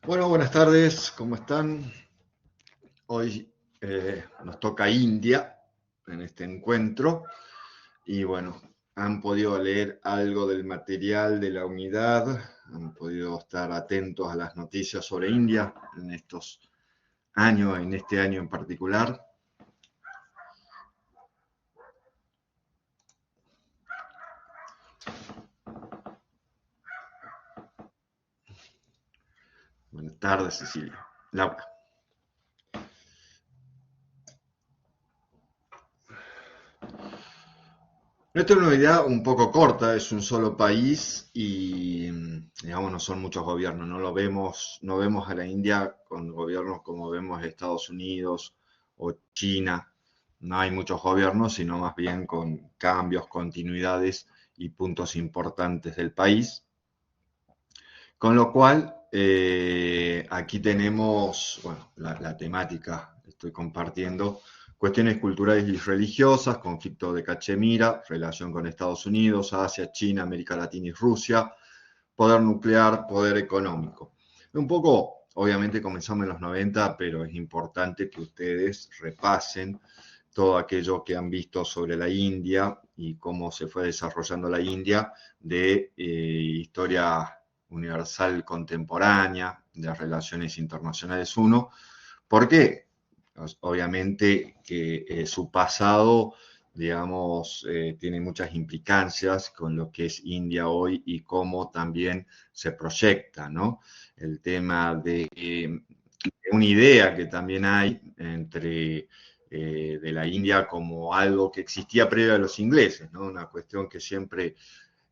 Bueno, buenas tardes, ¿cómo están? Hoy nos toca India en este encuentro y bueno, han podido leer algo del material de la unidad, han podido estar atentos a las noticias sobre India en estos años, en este año en particular. Buenas tardes, Cecilia. Laura. Esta es una unidad un poco corta, es un solo país y, digamos, no son muchos gobiernos. No vemos a la India con gobiernos como vemos a Estados Unidos o China. No hay muchos gobiernos, sino más bien con cambios, continuidades y puntos importantes del país. Con lo cual, aquí tenemos, bueno, la temática, estoy compartiendo cuestiones culturales y religiosas, conflicto de Cachemira, relación con Estados Unidos, Asia, China, América Latina y Rusia, poder nuclear, poder económico. Un poco, obviamente comenzamos en los 90, pero es importante que ustedes repasen todo aquello que han visto sobre la India y cómo se fue desarrollando la India de historia universal contemporánea, de relaciones internacionales uno, porque obviamente que su pasado, digamos, tiene muchas implicancias con lo que es India hoy y cómo también se proyecta, ¿no? El tema de una idea que también hay de la India como algo que existía previo a los ingleses, ¿no? Una cuestión que siempre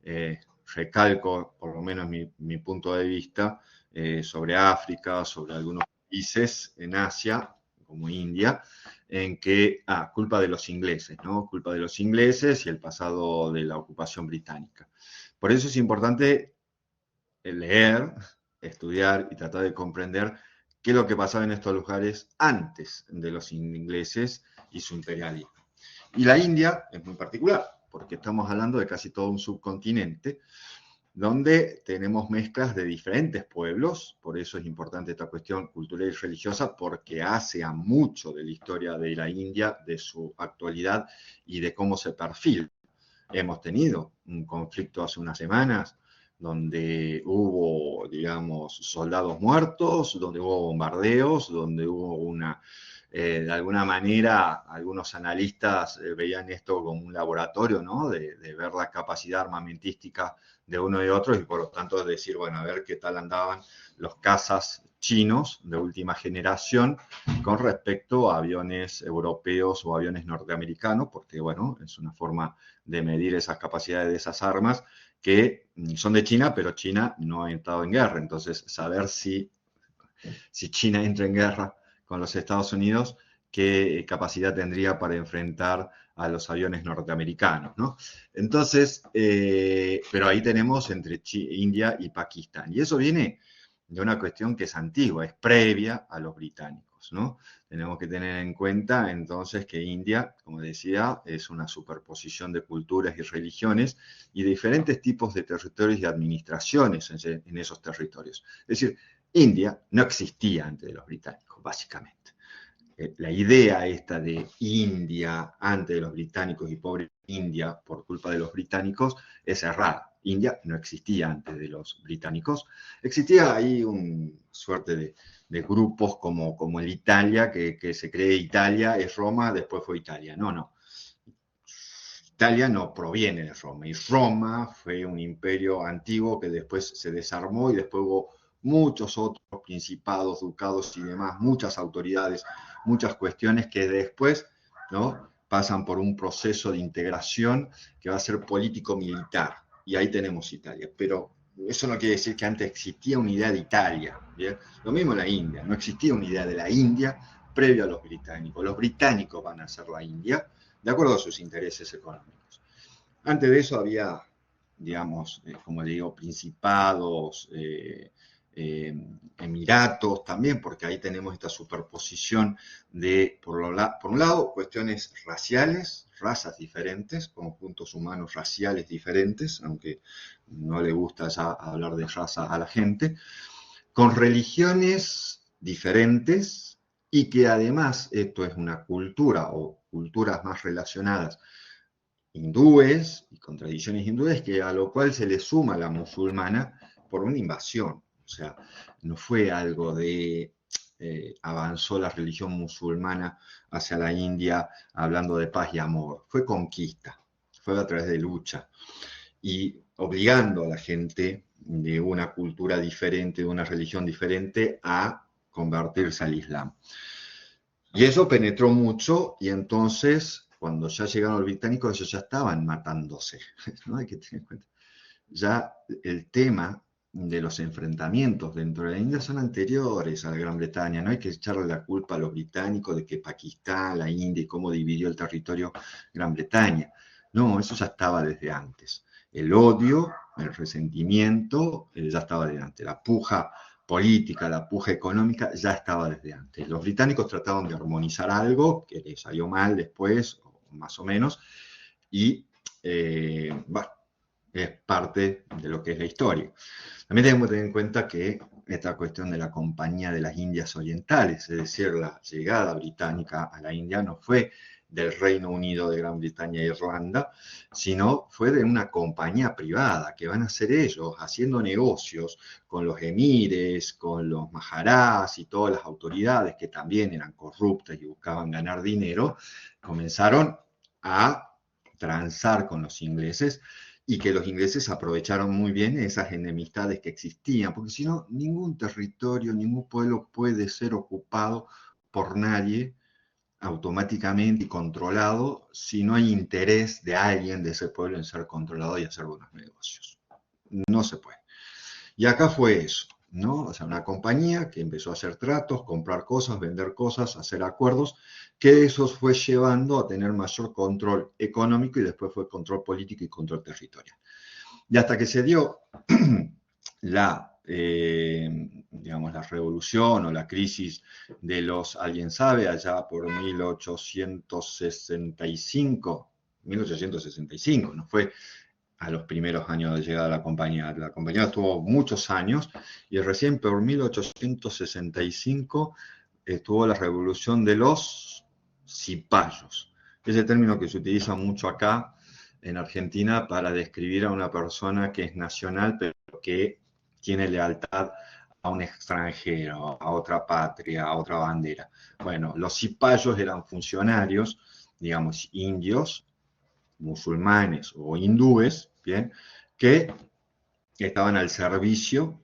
eh, recalco, por lo menos mi punto de vista, sobre África, sobre algunos países en Asia, como India, en que, culpa de los ingleses, ¿no? Culpa de los ingleses y el pasado de la ocupación británica. Por eso es importante leer, estudiar y tratar de comprender qué es lo que pasaba en estos lugares antes de los ingleses y su imperialismo. Y la India es muy particular, porque estamos hablando de casi todo un subcontinente donde tenemos mezclas de diferentes pueblos, por eso es importante esta cuestión cultural y religiosa, porque hace a mucho de la historia de la India, de su actualidad y de cómo se perfila. Hemos tenido un conflicto hace unas semanas donde hubo, digamos, soldados muertos, donde hubo bombardeos, donde hubo de alguna manera, algunos analistas veían esto como un laboratorio, ¿no? De ver la capacidad armamentística de uno y otro y por lo tanto decir, bueno, a ver qué tal andaban los cazas chinos de última generación con respecto a aviones europeos o aviones norteamericanos, porque bueno, es una forma de medir esas capacidades de esas armas que son de China, pero China no ha entrado en guerra. Entonces, saber si China entra en guerra con los Estados Unidos, qué capacidad tendría para enfrentar a los aviones norteamericanos, ¿no? Entonces, pero ahí tenemos entre India y Pakistán. Y eso viene de una cuestión que es antigua, es previa a los británicos, ¿no? Tenemos que tener en cuenta entonces que India, como decía, es una superposición de culturas y religiones y diferentes tipos de territorios y administraciones en esos territorios. Es decir, India no existía antes de los británicos, básicamente. La idea esta de India antes de los británicos y pobre India por culpa de los británicos es errada. India no existía antes de los británicos. Existía ahí una suerte de grupos como el Italia, que se cree Italia es Roma, después fue Italia. No, no. Italia no proviene de Roma, y Roma fue un imperio antiguo que después se desarmó y después hubo muchos otros principados, ducados y demás, muchas autoridades, muchas cuestiones que después, ¿no?, pasan por un proceso de integración que va a ser político-militar. Y ahí tenemos Italia. Pero eso no quiere decir que antes existía una idea de Italia. ¿Bien? Lo mismo en la India. No existía una idea de la India previo a los británicos. Los británicos van a ser la India de acuerdo a sus intereses económicos. Antes de eso había, digamos, como le digo, principados, emiratos también, porque ahí tenemos esta superposición de, por un lado, cuestiones raciales, razas diferentes, conjuntos humanos raciales diferentes, aunque no le gusta ya hablar de raza a la gente, con religiones diferentes y que además esto es una cultura o culturas más relacionadas hindúes y con tradiciones hindúes, que a lo cual se le suma la musulmana por una invasión. O sea, no fue algo de avanzó la religión musulmana hacia la India hablando de paz y amor. Fue conquista, fue a través de lucha y obligando a la gente de una cultura diferente, de una religión diferente, a convertirse al Islam. Y eso penetró mucho y entonces, cuando ya llegaron los británicos, ellos ya estaban matándose, ¿no? Hay que tener en cuenta. Ya el tema de los enfrentamientos dentro de la India son anteriores a la Gran Bretaña, no hay que echarle la culpa a los británicos de que Pakistán, la India y cómo dividió el territorio Gran Bretaña. No, eso ya estaba desde antes. El odio, el resentimiento, ya estaba desde antes. La puja política, la puja económica ya estaba desde antes. Los británicos trataban de armonizar algo que les salió mal después, más o menos, y bueno, es parte de lo que es la historia. También tenemos que tener en cuenta que esta cuestión de la Compañía de las Indias Orientales, es decir, la llegada británica a la India no fue del Reino Unido de Gran Bretaña e Irlanda, sino fue de una compañía privada que van a ser ellos haciendo negocios con los emires, con los maharás y todas las autoridades que también eran corruptas y buscaban ganar dinero, comenzaron a transar con los ingleses y que los ingleses aprovecharon muy bien esas enemistades que existían, porque si no, ningún territorio, ningún pueblo puede ser ocupado por nadie automáticamente y controlado si no hay interés de alguien de ese pueblo en ser controlado y hacer buenos negocios. No se puede. Y acá fue eso, ¿no? O sea, una compañía que empezó a hacer tratos, comprar cosas, vender cosas, hacer acuerdos, que eso fue llevando a tener mayor control económico y después fue control político y control territorial. Y hasta que se dio digamos, la revolución o la crisis de los, alguien sabe, allá por 1865, no fue a los primeros años de llegada de la compañía. La compañía estuvo muchos años y recién por 1865 estuvo la revolución de los cipayos. Ese término que se utiliza mucho acá en Argentina para describir a una persona que es nacional pero que tiene lealtad a un extranjero, a otra patria, a otra bandera. Bueno, los cipayos eran funcionarios, digamos, indios, musulmanes o hindúes, ¿bien? Que estaban al servicio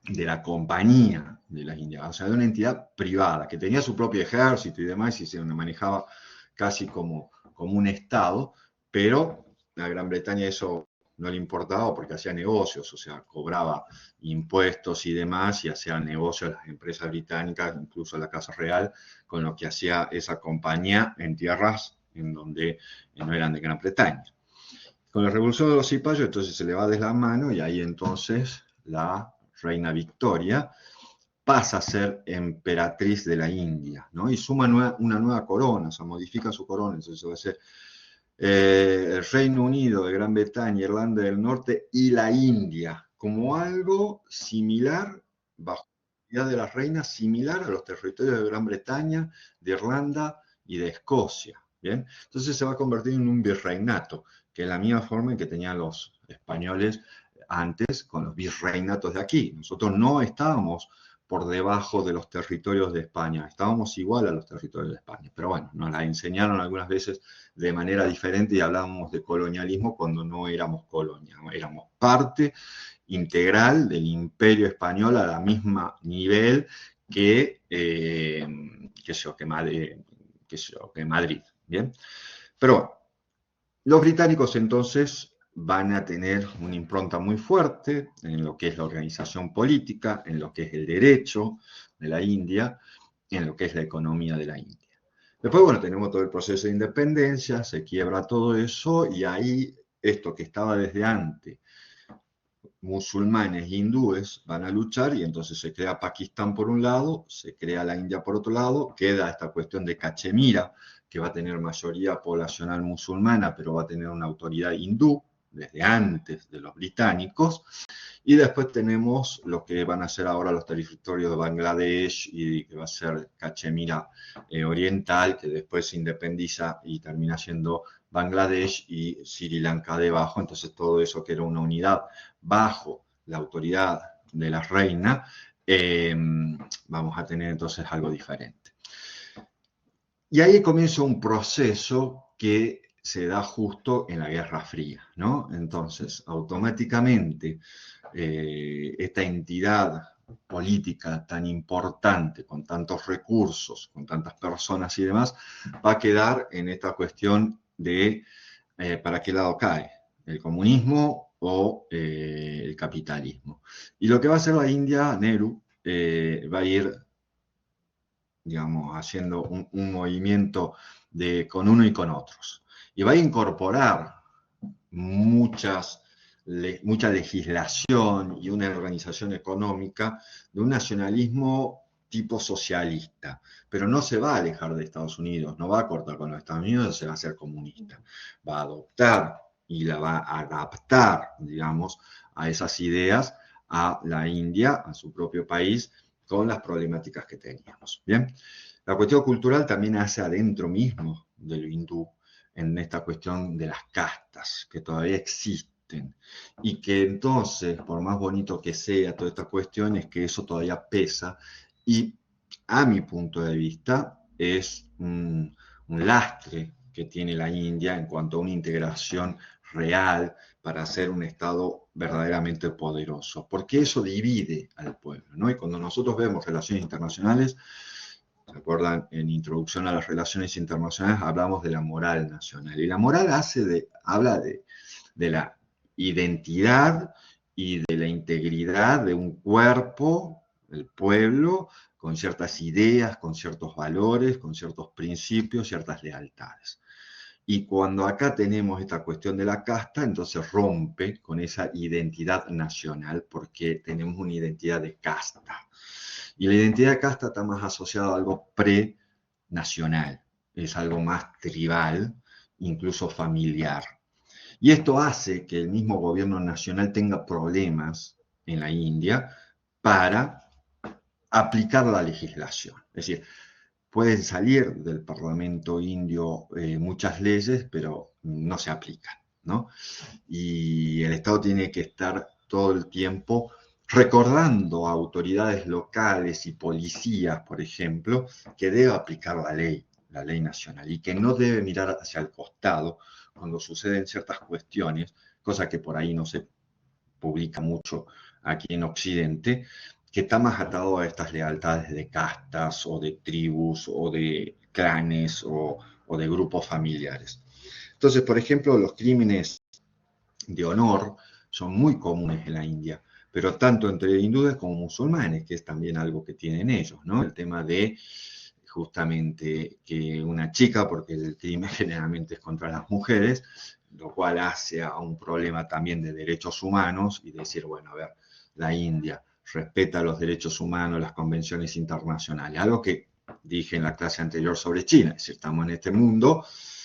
de la compañía de las Indias, o sea, de una entidad privada que tenía su propio ejército y demás y se manejaba casi como un Estado, pero a Gran Bretaña eso no le importaba porque hacía negocios, o sea, cobraba impuestos y demás y hacía negocios las empresas británicas, incluso la Casa Real, con lo que hacía esa compañía en tierras en donde no eran de Gran Bretaña. Con la revolución de los cipayos, entonces se le va de la mano y ahí entonces la reina Victoria pasa a ser emperatriz de la India, ¿no? Y suma una nueva corona, o sea, modifica su corona, entonces va a ser el Reino Unido de Gran Bretaña, Irlanda del Norte y la India, como algo similar, bajo la idea de la reina, similar a los territorios de Gran Bretaña, de Irlanda y de Escocia, ¿bien? Entonces se va a convertir en un virreinato, que es la misma forma en que tenían los españoles antes con los virreinatos de aquí. Nosotros no estábamos por debajo de los territorios de España, estábamos igual a los territorios de España, pero bueno, nos la enseñaron algunas veces de manera diferente y hablábamos de colonialismo cuando no éramos colonia, éramos parte integral del imperio español a la misma nivel que Madrid, ¿bien? Pero bueno, los británicos entonces van a tener una impronta muy fuerte en lo que es la organización política, en lo que es el derecho de la India, en lo que es la economía de la India. Después, bueno, tenemos todo el proceso de independencia, se quiebra todo eso y ahí esto que estaba desde antes, musulmanes e hindúes van a luchar y entonces se crea Pakistán por un lado, se crea la India por otro lado, queda esta cuestión de Cachemira, que va a tener mayoría poblacional musulmana, pero va a tener una autoridad hindú, desde antes de los británicos. Y después tenemos lo que van a ser ahora los territorios de Bangladesh y que va a ser Cachemira Oriental, que después se independiza y termina siendo Bangladesh y Sri Lanka debajo. Entonces todo eso que era una unidad bajo la autoridad de la reina, vamos a tener entonces algo diferente. Y ahí comienza un proceso que se da justo en la Guerra Fría, ¿no? Entonces, automáticamente, esta entidad política tan importante, con tantos recursos, con tantas personas y demás, va a quedar en esta cuestión de para qué lado cae, el comunismo o el capitalismo. Y lo que va a hacer la India, Nehru, va a ir, digamos, haciendo un movimiento con uno y con otros. Y va a incorporar mucha legislación y una organización económica de un nacionalismo tipo socialista, pero no se va a alejar de Estados Unidos, no va a cortar con los Estados Unidos, se va a hacer comunista, va a adoptar y la va a adaptar, digamos, a esas ideas a la India, a su propio país, con las problemáticas que teníamos. Bien, la cuestión cultural también hace adentro mismo del hindú, en esta cuestión de las castas, que todavía existen, y que entonces, por más bonito que sea toda esta cuestión, es que eso todavía pesa, y a mi punto de vista es un lastre que tiene la India en cuanto a una integración real para ser un Estado verdaderamente poderoso, porque eso divide al pueblo, ¿no? Y cuando nosotros vemos relaciones internacionales, ¿se acuerdan? En Introducción a las Relaciones Internacionales hablamos de la moral nacional. Y la moral habla de la identidad y de la integridad de un cuerpo, el pueblo, con ciertas ideas, con ciertos valores, con ciertos principios, ciertas lealtades. Y cuando acá tenemos esta cuestión de la casta, entonces rompe con esa identidad nacional porque tenemos una identidad de casta. Y la identidad de casta está más asociada a algo pre-nacional, es algo más tribal, incluso familiar. Y esto hace que el mismo gobierno nacional tenga problemas en la India para aplicar la legislación. Es decir, pueden salir del Parlamento indio muchas leyes, pero no se aplican, ¿no? Y el Estado tiene que estar todo el tiempo recordando a autoridades locales y policías, por ejemplo, que debe aplicar la ley nacional, y que no debe mirar hacia el costado cuando suceden ciertas cuestiones, cosa que por ahí no se publica mucho aquí en Occidente, que está más atado a estas lealtades de castas o de tribus o de clanes o de grupos familiares. Entonces, por ejemplo, los crímenes de honor son muy comunes en la India, pero tanto entre hindúes como musulmanes, que es también algo que tienen ellos, ¿no? El tema de justamente que una chica, porque el crimen generalmente es contra las mujeres, lo cual hace a un problema también de derechos humanos y decir, bueno, a ver, la India respeta los derechos humanos, las convenciones internacionales, algo que dije en la clase anterior sobre China, es decir, estamos en este mundo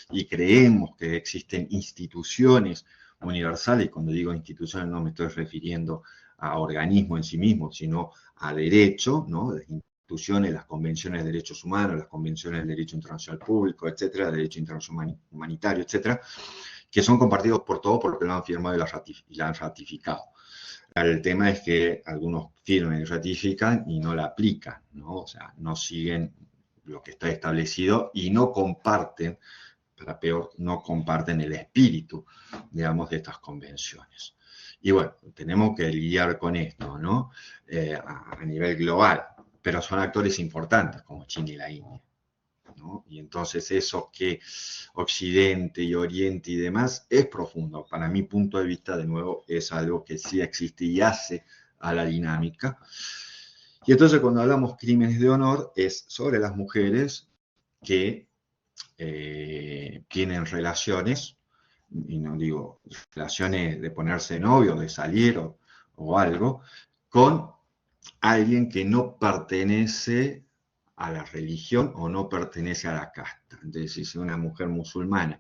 y creemos que existen instituciones universales, y cuando digo instituciones no me estoy refiriendo a organismos en sí mismos, sino a derecho, ¿no? Las instituciones, las convenciones de derechos humanos, las convenciones del derecho internacional público, etcétera, derecho internacional humanitario, etcétera, que son compartidos por todos porque lo han firmado y la han ratificado. El tema es que algunos firman y ratifican y no la aplican, ¿no? O sea, no siguen lo que está establecido y no comparten, para peor, no comparten el espíritu, digamos, de estas convenciones. Y bueno, tenemos que lidiar con esto, ¿no? A nivel global, pero son actores importantes como China y la India, ¿no? Y entonces eso que Occidente y Oriente y demás es profundo. Para mi punto de vista, de nuevo, es algo que sí existe y hace a la dinámica. Y entonces cuando hablamos crímenes de honor es sobre las mujeres que tienen relaciones, y no digo relaciones de ponerse novio, de salir o algo, con alguien que no pertenece a la religión o no pertenece a la casta. Entonces, si una mujer musulmana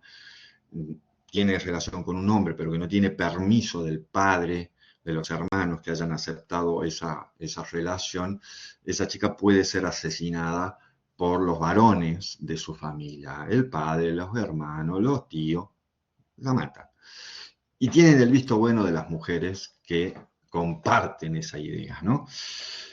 tiene relación con un hombre, pero que no tiene permiso del padre, de los hermanos que hayan aceptado esa relación, esa chica puede ser asesinada por los varones de su familia, el padre, los hermanos, los tíos, la matan. Y tienen el visto bueno de las mujeres que comparten esa idea, ¿no?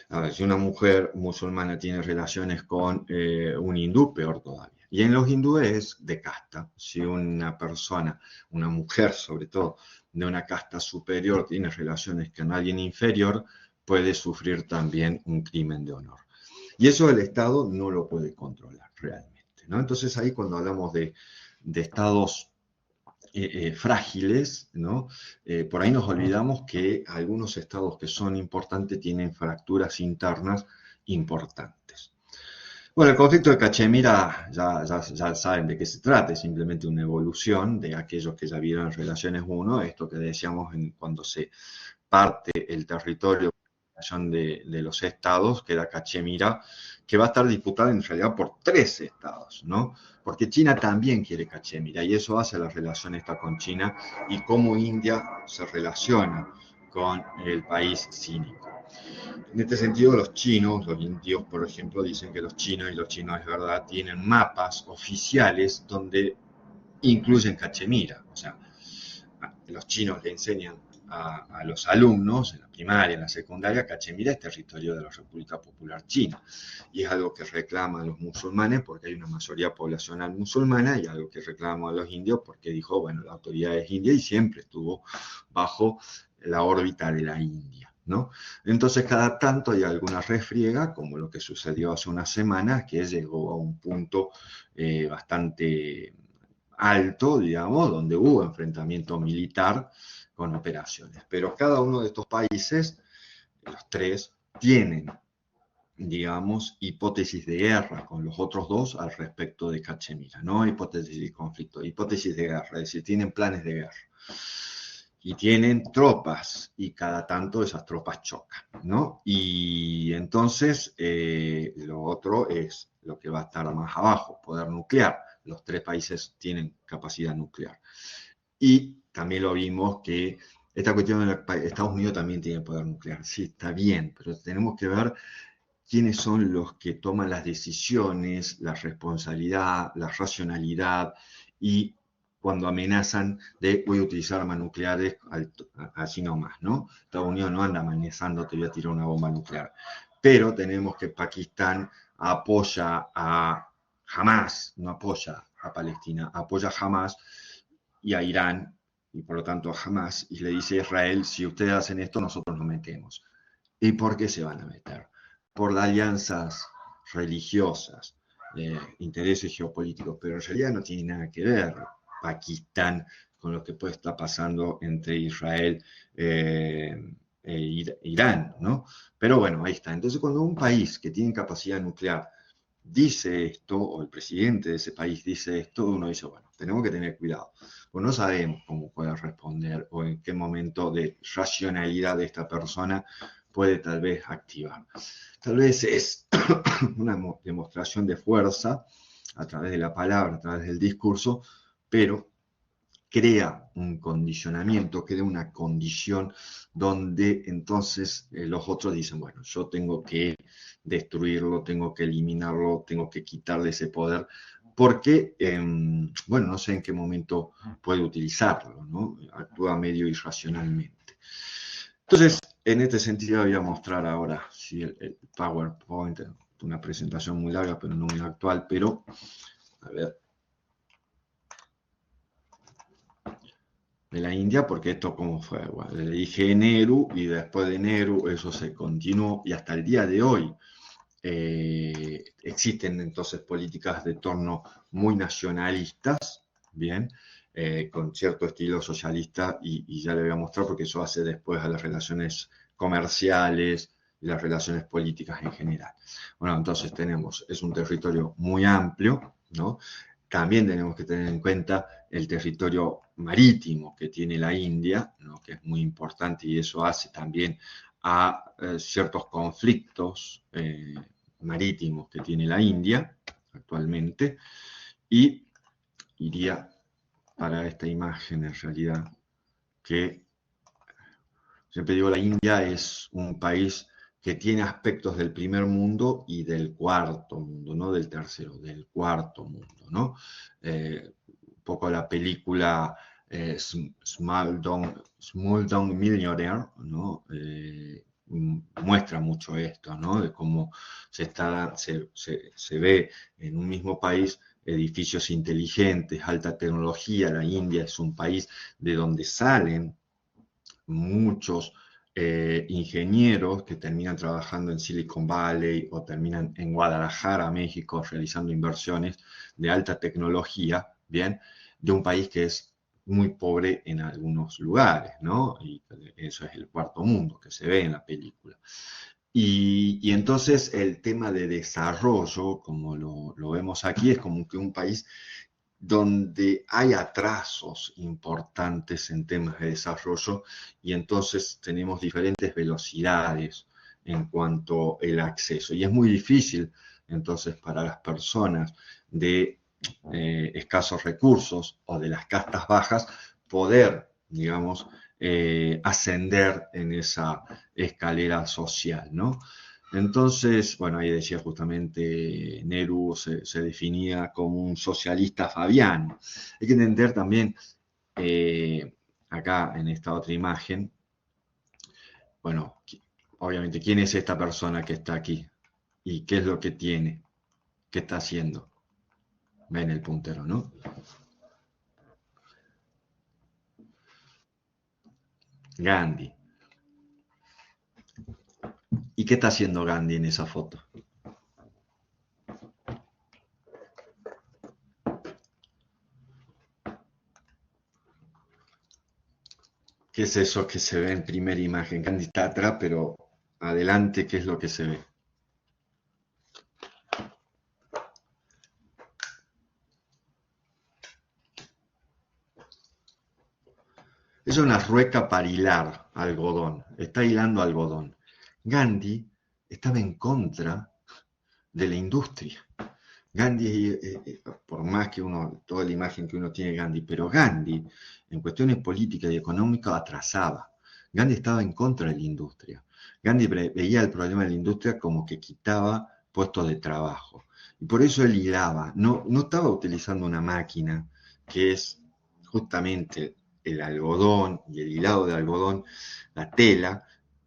A ver, si una mujer musulmana tiene relaciones con un hindú, peor todavía. Y en los hindúes es de casta. Si una persona, una mujer sobre todo, de una casta superior tiene relaciones con alguien inferior, puede sufrir también un crimen de honor. Y eso el Estado no lo puede controlar realmente, ¿no? Entonces ahí cuando hablamos de estados frágiles, ¿no? Por ahí nos olvidamos que algunos estados que son importantes tienen fracturas internas importantes. Bueno, el conflicto de Cachemira ya saben de qué se trata, es simplemente una evolución de aquellos que ya vieron Relaciones 1, esto que decíamos cuando se parte el territorio de los estados, que era Cachemira, que va a estar disputada en realidad por 3 estados, ¿no? Porque China también quiere Cachemira y eso hace la relación esta con China y cómo India se relaciona con el país cínico. En este sentido, los chinos, los indios, por ejemplo, dicen que los chinos, y los chinos es verdad, tienen mapas oficiales donde incluyen Cachemira. O sea, los chinos le enseñan a los alumnos en la primaria, en la secundaria, Cachemira es territorio de la República Popular China. Y es algo que reclaman los musulmanes porque hay una mayoría poblacional musulmana y algo que reclaman los indios porque dijo, bueno, la autoridad es india y siempre estuvo bajo la órbita de la India, ¿no? Entonces cada tanto hay alguna refriega, como lo que sucedió hace unas semanas, que llegó a un punto bastante alto, digamos, donde hubo enfrentamiento militar con operaciones. Pero cada uno de estos países, los 3, tienen, digamos, hipótesis de guerra con los otros 2 al respecto de Cachemira, no hipótesis de conflicto, hipótesis de guerra, es decir, tienen planes de guerra. Y tienen tropas, y cada tanto esas tropas chocan, ¿no? Y entonces lo otro es lo que va a estar más abajo, poder nuclear. Los 3 países tienen capacidad nuclear. Y también lo vimos que esta cuestión de Estados Unidos también tiene poder nuclear. Sí, está bien, pero tenemos que ver quiénes son los que toman las decisiones, la responsabilidad, la racionalidad y cuando amenazan de voy a utilizar armas nucleares así nomás, ¿no? Estados Unidos no anda amenazando te voy a tirar una bomba nuclear. Pero tenemos que Pakistán apoya a Hamas, no apoya a Palestina, apoya a Hamas y a Irán y por lo tanto a Hamas y le dice a Israel, si ustedes hacen esto nosotros nos metemos. ¿Y por qué se van a meter? Por las alianzas religiosas, intereses geopolíticos, pero en realidad no tiene nada que ver Pakistán con lo que puede estar pasando entre Israel e Irán, ¿no? Pero bueno, ahí está. Entonces, cuando un país que tiene capacidad nuclear dice esto, o el presidente de ese país dice esto, uno dice, bueno, tenemos que tener cuidado, pues no sabemos cómo puede responder o en qué momento de racionalidad de esta persona puede tal vez activar. Tal vez es una demostración de fuerza a través de la palabra, a través del discurso, pero crea un condicionamiento, crea una condición donde entonces los otros dicen, bueno, yo tengo que destruirlo, tengo que eliminarlo, tengo que quitarle ese poder, porque, bueno, no sé en qué momento puede utilizarlo, ¿no? Actúa medio irracionalmente. Entonces, en este sentido voy a mostrar ahora sí, el PowerPoint, una presentación muy larga, pero no muy actual, pero, a ver, de la India, porque esto como fue, bueno, le dije Nehru y después de Nehru eso se continuó y hasta el día de hoy existen entonces políticas de torno muy nacionalistas, bien, con cierto estilo socialista y ya le voy a mostrar porque eso hace después a las relaciones comerciales y las relaciones políticas en general. Bueno, entonces tenemos, es un territorio muy amplio, ¿no? También tenemos que tener en cuenta el territorio marítimo que tiene la India, ¿no? Que es muy importante y eso hace también a ciertos conflictos marítimos que tiene la India actualmente y iría para esta imagen en realidad, que siempre digo, la India es un país que tiene aspectos del primer mundo y del cuarto mundo, no del tercero, del cuarto mundo, ¿no? Un poco la película Slumdog Millionaire, ¿no? Muestra mucho esto, ¿no? De cómo se ve en un mismo país edificios inteligentes, alta tecnología. La India es un país de donde salen muchos ingenieros que terminan trabajando en Silicon Valley o terminan en Guadalajara, México, realizando inversiones de alta tecnología, ¿bien? De un país que es muy pobre en algunos lugares, ¿no? Y eso es el cuarto mundo que se ve en la película. Y entonces el tema de desarrollo, como lo vemos aquí, es como que un país donde hay atrasos importantes en temas de desarrollo y entonces tenemos diferentes velocidades en cuanto al acceso. Y es muy difícil entonces para las personas de escasos recursos o de las castas bajas poder, digamos, ascender en esa escalera social, ¿no? Entonces, bueno, ahí decía justamente Nehru se definía como un socialista fabiano. Hay que entender también, acá en esta otra imagen, bueno, obviamente, ¿quién es esta persona que está aquí? ¿Y qué es lo que tiene? ¿Qué está haciendo? Ven el puntero, ¿no? Gandhi. ¿Y qué está haciendo Gandhi en esa foto? ¿Qué es eso que se ve en primera imagen? Gandhi está atrás, pero adelante, ¿qué es lo que se ve? Es una rueca para hilar algodón, está hilando algodón. Gandhi estaba en contra de la industria. Gandhi, por más que toda la imagen que uno tiene de Gandhi, pero Gandhi, en cuestiones políticas y económicas, atrasaba. Gandhi estaba en contra de la industria. Gandhi veía el problema de la industria como que quitaba puestos de trabajo. Y por eso él hilaba. No estaba utilizando una máquina que es justamente el algodón y el hilado de algodón, la tela,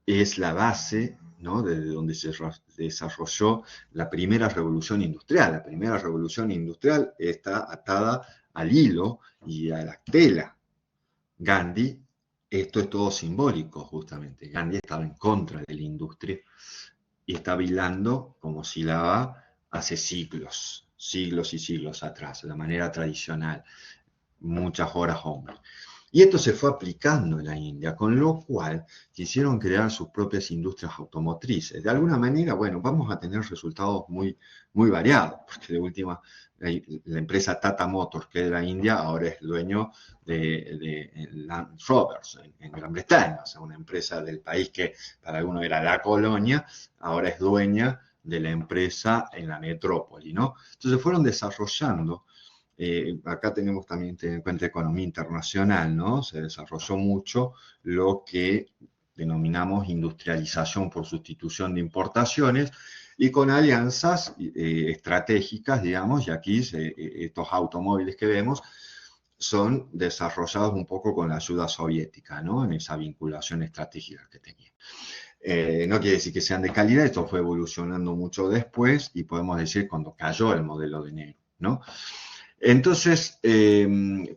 es la base, ¿no? Desde donde se desarrolló la primera revolución industrial. La primera revolución industrial está atada al hilo y a la tela. Gandhi, esto es todo simbólico justamente. Gandhi estaba en contra de la industria y estaba hilando como si hilaba hace siglos, siglos y siglos atrás, de la manera tradicional, muchas horas hombre. Y esto se fue aplicando en la India, con lo cual quisieron crear sus propias industrias automotrices. De alguna manera, bueno, vamos a tener resultados muy variados, porque de última, la empresa Tata Motors, que es de la India, ahora es dueño de Land Rovers en Gran Bretaña, o sea, una empresa del país que para algunos era la colonia, ahora es dueña de la empresa en la metrópoli, ¿no? Entonces fueron desarrollando acá tenemos también tener en cuenta economía internacional, ¿no? Se desarrolló mucho lo que denominamos industrialización por sustitución de importaciones y con alianzas estratégicas, digamos, y aquí estos automóviles que vemos son desarrollados un poco con la ayuda soviética, ¿no? En esa vinculación estratégica que tenía. No quiere decir que sean de calidad, esto fue evolucionando mucho después y podemos decir cuando cayó el modelo de Nehru, ¿no? Entonces,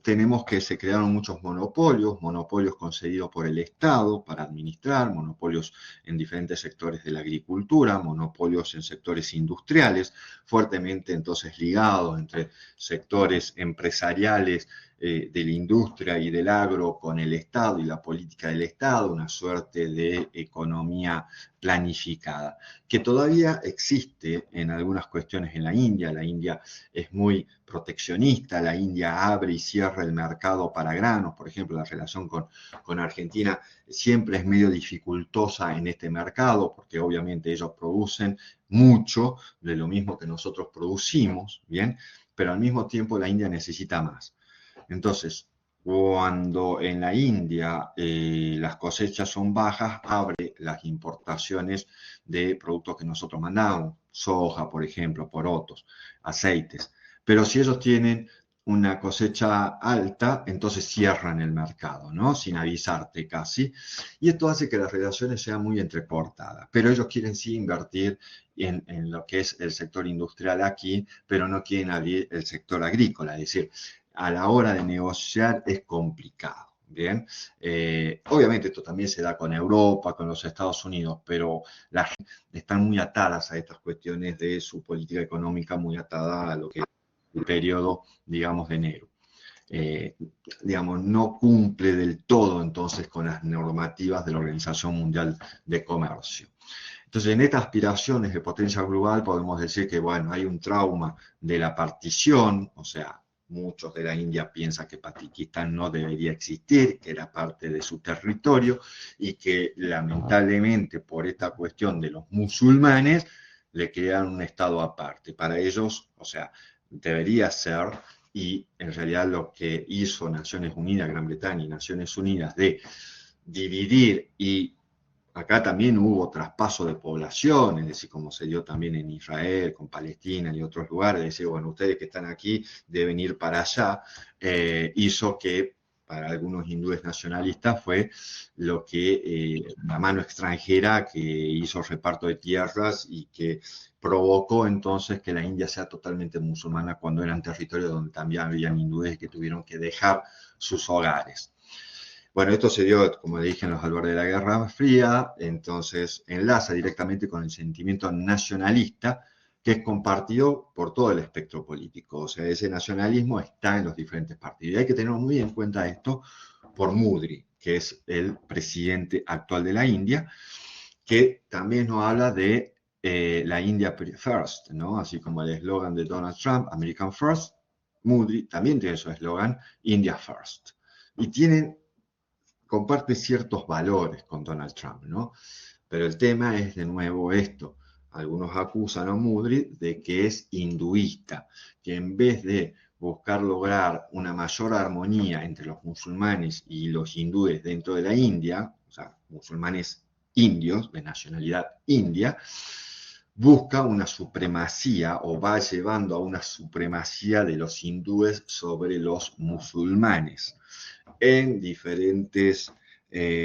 tenemos que se crearon muchos monopolios concedidos por el Estado para administrar, monopolios en diferentes sectores de la agricultura, monopolios en sectores industriales, fuertemente entonces ligados entre sectores empresariales de la industria y del agro con el Estado y la política del Estado, una suerte de economía planificada, que todavía existe en algunas cuestiones en la India. La India es muy proteccionista, la India abre y cierra el mercado para granos, por ejemplo, la relación con Argentina siempre es medio dificultosa en este mercado, porque obviamente ellos producen mucho de lo mismo que nosotros producimos, ¿bien? Pero al mismo tiempo la India necesita más. Entonces, Cuando en la India las cosechas son bajas, abre las importaciones de productos que nosotros mandamos, soja, por ejemplo, porotos, aceites. Pero si ellos tienen una cosecha alta, entonces cierran el mercado, ¿no? Sin avisarte casi. Y esto hace que las relaciones sean muy entrecortadas. Pero ellos quieren sí invertir en lo que es el sector industrial aquí, pero no quieren abrir el sector agrícola. Es decir, a la hora de negociar es complicado. Bien, obviamente esto también se da con Europa, con los Estados Unidos, pero las están muy atadas a estas cuestiones de su política económica, muy atada a lo que es el periodo, digamos, de enero. Eh, digamos, no cumple del todo entonces con las normativas de la Organización Mundial de Comercio. Entonces, en estas aspiraciones de potencia global podemos decir que, bueno, hay un trauma de la partición, o sea, muchos de la India piensan que Pakistán no debería existir, que era parte de su territorio y que lamentablemente por esta cuestión de los musulmanes le crean un estado aparte. Para ellos, o sea, debería ser, y en realidad lo que hizo Naciones Unidas, Gran Bretaña y Naciones Unidas de dividir, y acá también hubo traspaso de población, es decir, como se dio también en Israel, con Palestina y otros lugares, decir, bueno, ustedes que están aquí deben ir para allá, hizo que para algunos hindúes nacionalistas fue lo que la mano extranjera que hizo reparto de tierras y que provocó entonces que la India sea totalmente musulmana cuando eran territorios donde también habían hindúes que tuvieron que dejar sus hogares. Bueno, esto se dio, como dije, en los albores de la Guerra Fría, entonces enlaza directamente con el sentimiento nacionalista que es compartido por todo el espectro político. O sea, ese nacionalismo está en los diferentes partidos. Y hay que tener muy en cuenta esto por Modi, que es el presidente actual de la India, que también nos habla de la India First, ¿no? Así como el eslogan de Donald Trump, American First, Modi también tiene su eslogan, India First. Y comparte ciertos valores con Donald Trump, ¿no? Pero el tema es de nuevo esto. Algunos acusan a Modi de que es hinduista, que en vez de buscar lograr una mayor armonía entre los musulmanes y los hindúes dentro de la India, o sea, musulmanes indios de nacionalidad india, busca una supremacía o va llevando a una supremacía de los hindúes sobre los musulmanes en diferentes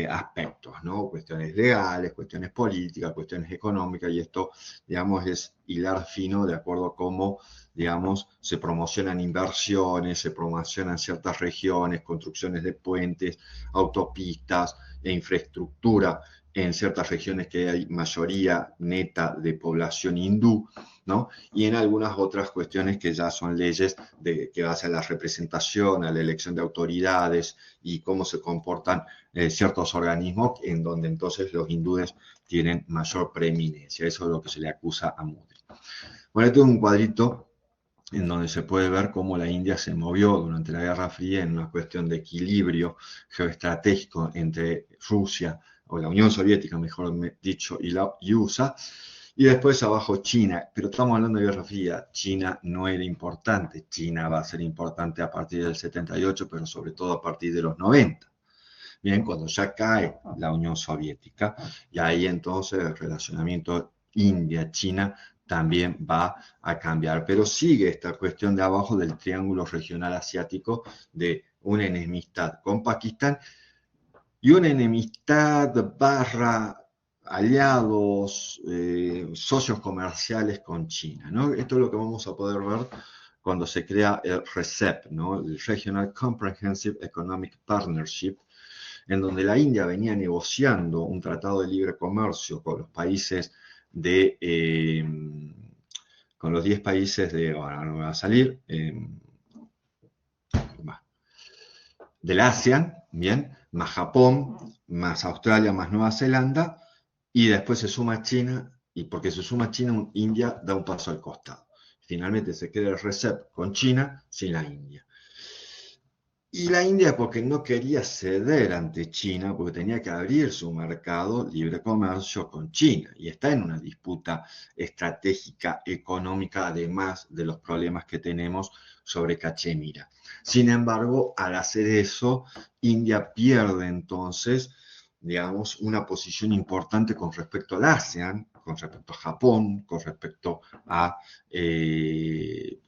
aspectos, ¿no? Cuestiones legales, cuestiones políticas, cuestiones económicas, y esto, digamos, es hilar fino de acuerdo a cómo, digamos, se promocionan inversiones, se promocionan ciertas regiones, construcciones de puentes, autopistas e infraestructura en ciertas regiones que hay mayoría neta de población hindú, ¿no? Y en algunas otras cuestiones que ya son leyes que basan la representación, a la elección de autoridades y cómo se comportan ciertos organismos en donde entonces los hindúes tienen mayor preeminencia. Eso es lo que se le acusa a Modi. Bueno, este es un cuadrito en donde se puede ver cómo la India se movió durante la Guerra Fría en una cuestión de equilibrio geoestratégico entre Rusia, o la Unión Soviética, mejor dicho, y la USA, y después abajo China, pero estamos hablando de Guerra Fría, China no era importante, China va a ser importante a partir del 78, pero sobre todo a partir de los 90. Bien, cuando ya cae la Unión Soviética, y ahí entonces el relacionamiento India-China también va a cambiar, pero sigue esta cuestión de abajo del triángulo regional asiático de una enemistad con Pakistán y una enemistad barra aliados, socios comerciales con China, ¿no? Esto es lo que vamos a poder ver cuando se crea el RCEP, ¿no? El Regional Comprehensive Economic Partnership, en donde la India venía negociando un tratado de libre comercio con los países con los 10 países ahora no me va a salir, del ASEAN, bien, más Japón, más Australia, más Nueva Zelanda, y después se suma China, y porque se suma China, India da un paso al costado. Finalmente se queda el RCEP con China sin la India. Y la India porque no quería ceder ante China, porque tenía que abrir su mercado libre comercio con China. Y está en una disputa estratégica económica, además de los problemas que tenemos sobre Cachemira. Sin embargo, al hacer eso, India pierde entonces, digamos, una posición importante con respecto al ASEAN, con respecto a Japón, con respecto a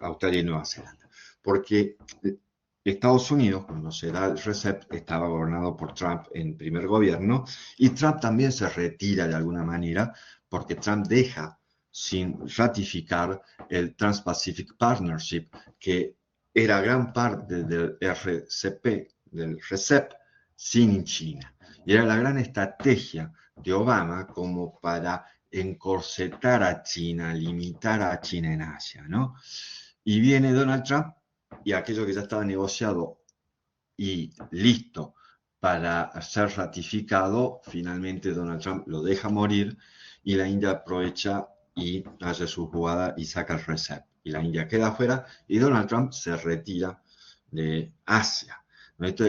Australia y Nueva Zelanda. Porque Estados Unidos, cuando se da el RCEP, estaba gobernado por Trump en primer gobierno, y Trump también se retira de alguna manera, porque Trump deja sin ratificar el Trans-Pacific Partnership, que era gran parte del RCP, del RCEP, sin China. Y era la gran estrategia de Obama como para encorsetar a China, limitar a China en Asia, ¿no? Y viene Donald Trump y aquello que ya estaba negociado y listo para ser ratificado, finalmente Donald Trump lo deja morir y la India aprovecha y hace su jugada y saca el RCEP. Y la India queda afuera y Donald Trump se retira de Asia. Esto,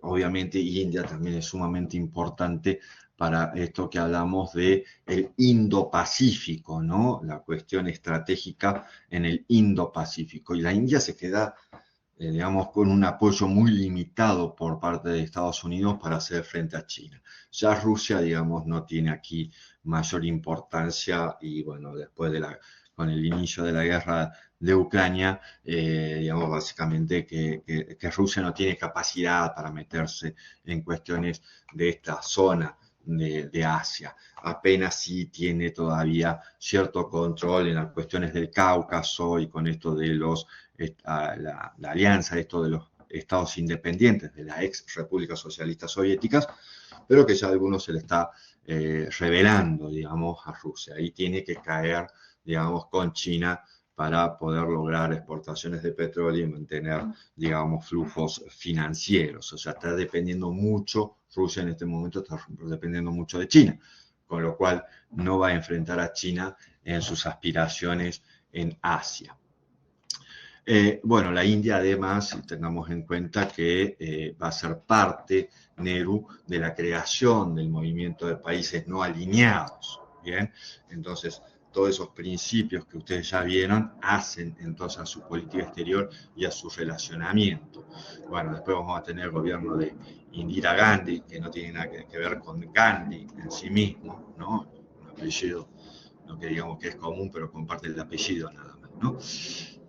obviamente India también es sumamente importante para esto que hablamos de el Indo-Pacífico, ¿no? La cuestión estratégica en el Indo-Pacífico. Y la India se queda digamos, con un apoyo muy limitado por parte de Estados Unidos para hacer frente a China. Ya Rusia, digamos, no tiene aquí mayor importancia y bueno, después de con el inicio de la guerra de Ucrania, digamos, básicamente que Rusia no tiene capacidad para meterse en cuestiones de esta zona de Asia. Apenas sí tiene todavía cierto control en las cuestiones del Cáucaso y con esto de los la alianza, esto de los estados independientes de las ex repúblicas socialistas soviéticas, pero que ya a algunos se le está revelando, digamos, a Rusia. Ahí tiene que caer, digamos, con China para poder lograr exportaciones de petróleo y mantener, digamos, flujos financieros. O sea, está dependiendo mucho, Rusia en este momento está dependiendo mucho de China, con lo cual no va a enfrentar a China en sus aspiraciones en Asia. Bueno, la India además, tengamos en cuenta que va a ser parte, Nehru, de la creación del movimiento de países no alineados, ¿bien? Entonces, todos esos principios que ustedes ya vieron hacen entonces a su política exterior y a su relacionamiento. Bueno, después vamos a tener el gobierno de Indira Gandhi, que no tiene nada que ver con Gandhi en sí mismo, ¿no? Un apellido, no que digamos que es común, pero comparte el apellido nada más, ¿no?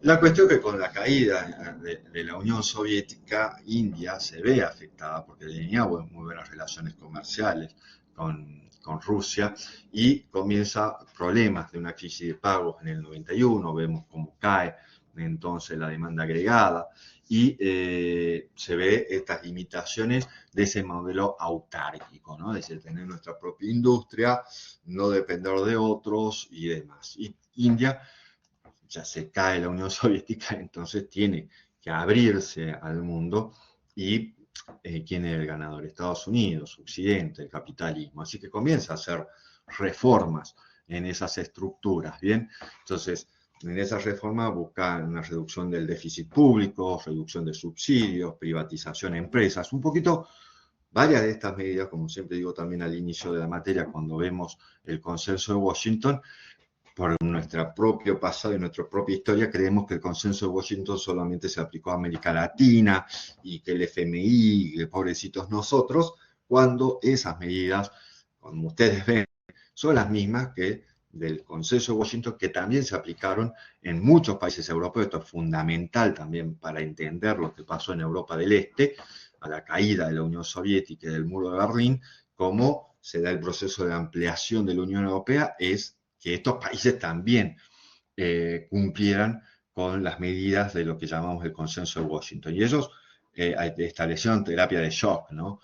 La cuestión es que con la caída de la Unión Soviética, India se ve afectada porque tenía muy buenas relaciones comerciales con Rusia y comienza problemas de una crisis de pagos en el 91, vemos cómo cae entonces la demanda agregada y se ve estas limitaciones de ese modelo autárquico, ¿no? De tener nuestra propia industria, no depender de otros y demás. Y India ya se cae la Unión Soviética, entonces tiene que abrirse al mundo y ¿quién es el ganador? Estados Unidos, Occidente, el capitalismo. Así que comienza a hacer reformas en esas estructuras, ¿bien? Entonces, en esas reformas buscan una reducción del déficit público, reducción de subsidios, privatización de empresas, un poquito. Varias de estas medidas, como siempre digo también al inicio de la materia, cuando vemos el consenso de Washington, por nuestro propio pasado y nuestra propia historia, creemos que el consenso de Washington solamente se aplicó a América Latina y que el FMI, que pobrecitos nosotros, cuando esas medidas, como ustedes ven, son las mismas que del consenso de Washington, que también se aplicaron en muchos países europeos. Esto es fundamental también para entender lo que pasó en Europa del Este, a la caída de la Unión Soviética y del muro de Berlín, cómo se da el proceso de ampliación de la Unión Europea, es que estos países también cumplieran con las medidas de lo que llamamos el consenso de Washington. Y ellos establecieron terapia de shock, ¿no?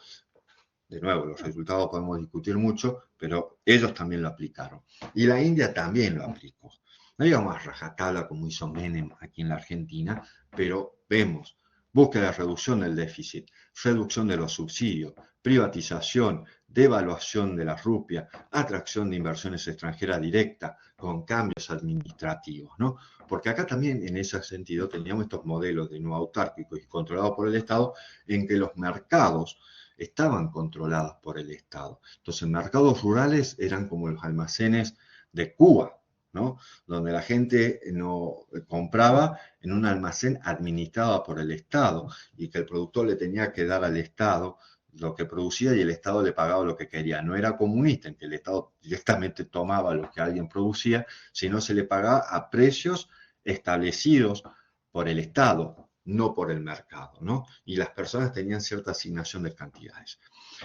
De nuevo, los resultados podemos discutir mucho, pero ellos también lo aplicaron. Y la India también lo aplicó. No digamos a rajatabla como hizo Menem aquí en la Argentina, pero vemos búsqueda de reducción del déficit, reducción de los subsidios, privatización devaluación de la rupia, atracción de inversiones extranjeras directas con cambios administrativos, ¿no? Porque acá también en ese sentido teníamos estos modelos de nuevo autárquicos y controlados por el Estado en que los mercados estaban controlados por el Estado. Entonces, mercados rurales eran como los almacenes de Cuba, ¿no? Donde la gente no compraba en un almacén administrado por el Estado y que el productor le tenía que dar al Estado lo que producía y el Estado le pagaba lo que quería. No era comunista en que el Estado directamente tomaba lo que alguien producía, sino se le pagaba a precios establecidos por el Estado, no por el mercado, ¿no? Y las personas tenían cierta asignación de cantidades.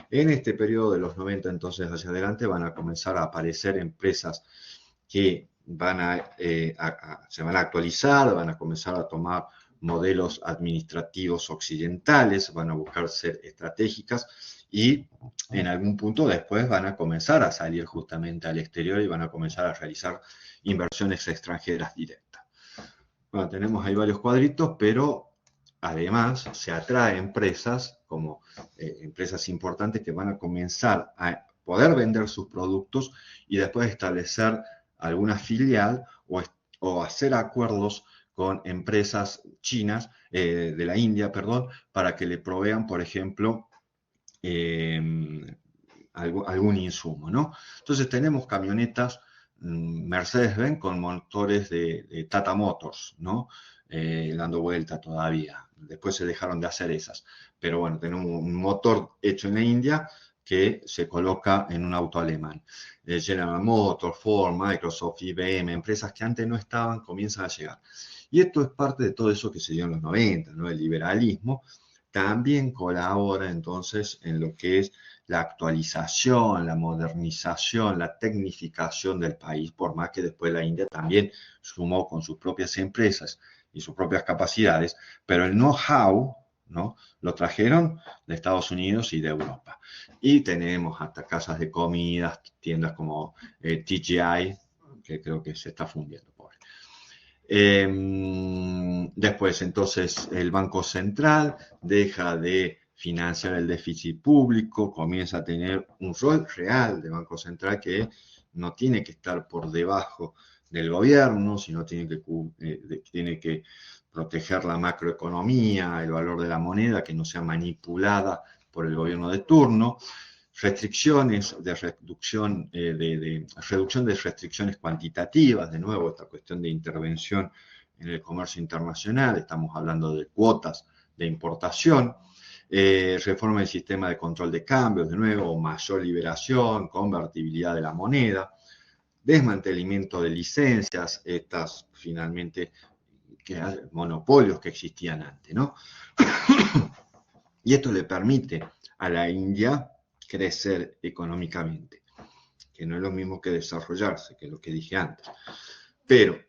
En este periodo de los 90 entonces hacia adelante van a comenzar a aparecer empresas que se van a actualizar, van a comenzar a tomar modelos administrativos occidentales, van a buscar ser estratégicas y en algún punto después van a comenzar a salir justamente al exterior y van a comenzar a realizar inversiones extranjeras directas. Bueno, tenemos ahí varios cuadritos, pero además se atrae empresas como empresas importantes que van a comenzar a poder vender sus productos y después establecer alguna filial o hacer acuerdos con empresas chinas, de la India, perdón, para que le provean, por ejemplo, algún insumo, ¿no? Entonces tenemos camionetas Mercedes-Benz con motores de Tata Motors, ¿no? Dando vuelta todavía. Después se dejaron de hacer esas. Pero bueno, tenemos un motor hecho en la India que se coloca en un auto alemán. General Motors, Ford, Microsoft, IBM, empresas que antes no estaban, comienzan a llegar. Y esto es parte de todo eso que se dio en los 90, ¿no? El liberalismo también colabora entonces en lo que es la actualización, la modernización, la tecnificación del país, por más que después la India también sumó con sus propias empresas y sus propias capacidades, pero el know-how, ¿no? Lo trajeron de Estados Unidos y de Europa. Y tenemos hasta casas de comidas, tiendas como TGI, que creo que se está fundiendo, pobre. Después, entonces, el Banco Central deja de financiar el déficit público, comienza a tener un rol real de Banco Central que no tiene que estar por debajo del gobierno, sino tiene que proteger la macroeconomía, el valor de la moneda, que no sea manipulada por el gobierno de turno, restricciones de reducción, reducción de restricciones cuantitativas, de nuevo esta cuestión de intervención en el comercio internacional, estamos hablando de cuotas de importación, reforma del sistema de control de cambios, de nuevo, mayor liberación, convertibilidad de la moneda, desmantelamiento de licencias, estas finalmente monopolios que existían antes, ¿no? Y esto le permite a la India crecer económicamente, que no es lo mismo que desarrollarse, que es lo que dije antes. Pero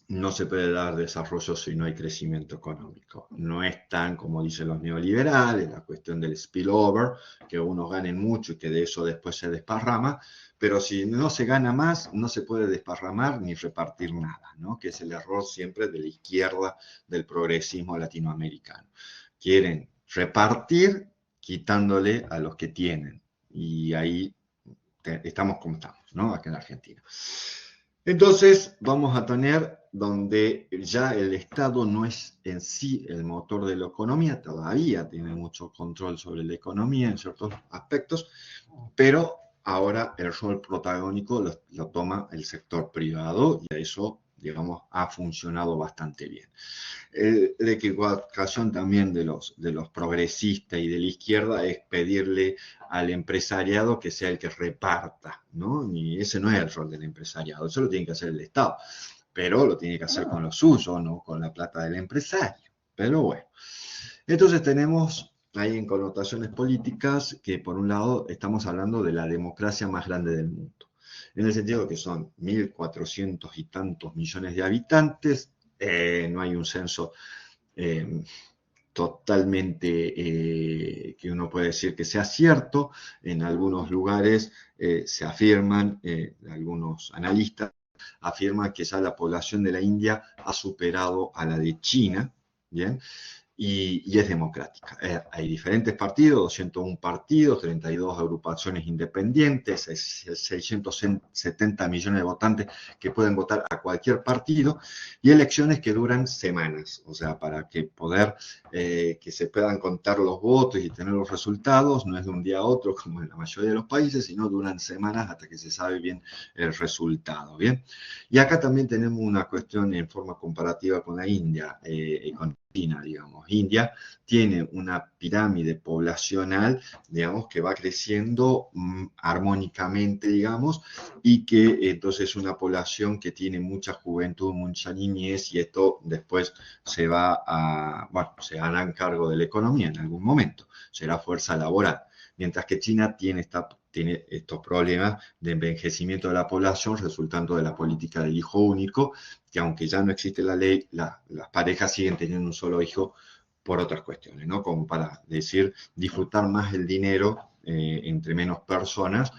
no se puede dar desarrollo si no hay crecimiento económico. No es tan como dicen los neoliberales, la cuestión del spillover, que unos ganen mucho y que de eso después se desparrama, pero si no se gana más, no se puede desparramar ni repartir nada, ¿no? Que es el error siempre de la izquierda del progresismo latinoamericano. Quieren repartir quitándole a los que tienen. Y ahí estamos como estamos, ¿no? Acá en Argentina. Entonces vamos a tener donde ya el Estado no es en sí el motor de la economía, todavía tiene mucho control sobre la economía en ciertos aspectos, pero ahora el rol protagónico lo toma el sector privado y eso, digamos, ha funcionado bastante bien. La equivocación también de los progresistas y de la izquierda es pedirle al empresariado que sea el que reparta, ¿no? Y ese no es el rol del empresariado, eso lo tiene que hacer el Estado, pero lo tiene que hacer con lo suyo, no con la plata del empresario. Pero bueno, entonces tenemos ahí en connotaciones políticas que por un lado estamos hablando de la democracia más grande del mundo, en el sentido que son 1.400 y tantos millones de habitantes, no hay un censo totalmente que uno puede decir que sea cierto. En algunos lugares se afirman, algunos analistas afirman que ya la población de la India ha superado a la de China, ¿bien? y es democrática. Hay diferentes partidos, 201 partidos, 32 agrupaciones independientes, 670 millones de votantes que pueden votar a cualquier partido, y elecciones que duran semanas, o sea, para que poder que se puedan contar los votos y tener los resultados, no es de un día a otro como en la mayoría de los países, sino duran semanas hasta que se sabe bien el resultado, ¿bien? Y acá también tenemos una cuestión en forma comparativa con la India, con China, digamos. India tiene una pirámide poblacional, digamos, que va creciendo armónicamente, digamos, y que entonces es una población que tiene mucha juventud, mucha niñez, y esto después se va a, bueno, se harán cargo de la economía en algún momento, será fuerza laboral. Mientras que China tiene estos problemas de envejecimiento de la población resultando de la política del hijo único, que aunque ya no existe la ley, las parejas siguen teniendo un solo hijo por otras cuestiones, ¿no? Como para decir, disfrutar más el dinero entre menos personas,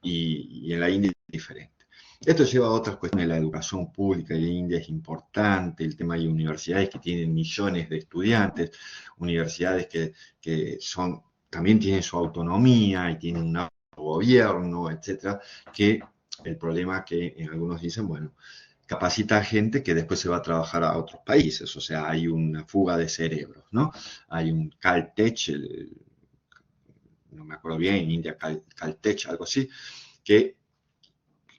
y en la India es diferente. Esto lleva a otras cuestiones. La educación pública en India es importante, el tema de universidades que tienen millones de estudiantes, universidades que son, también tienen su autonomía y tienen un gobierno, etcétera, que el problema que en algunos dicen, bueno, capacita a gente que después se va a trabajar a otros países, o sea, hay una fuga de cerebros, ¿no? Hay un Caltech, no me acuerdo bien, en India Caltech, algo así, que